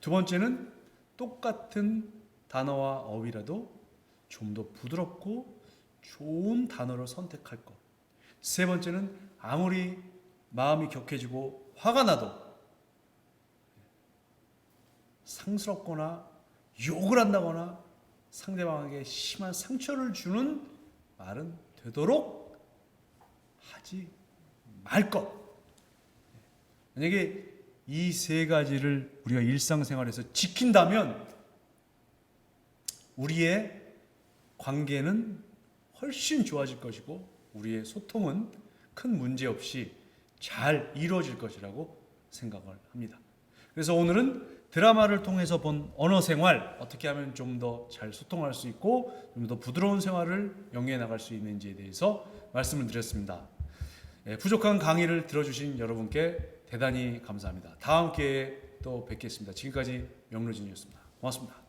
두 번째는 똑같은 단어와 어휘라도 좀 더 부드럽고 좋은 단어를 선택할 것. 세 번째는 아무리 마음이 격해지고 화가 나도 상스럽거나 욕을 한다거나 상대방에게 심한 상처를 주는 말은 되도록 하지 말 것. 만약에 이 세 가지를 우리가 일상생활에서 지킨다면 우리의 관계는 훨씬 좋아질 것이고 우리의 소통은 큰 문제 없이 잘 이루어질 것이라고 생각을 합니다. 그래서 오늘은 드라마를 통해서 본 언어 생활 어떻게 하면 좀 더 잘 소통할 수 있고 좀 더 부드러운 생활을 영위해 나갈 수 있는지에 대해서 말씀을 드렸습니다. 부족한 강의를 들어주신 여러분께 대단히 감사합니다. 다음 기회에 또 뵙겠습니다. 지금까지 명로진이었습니다. 고맙습니다.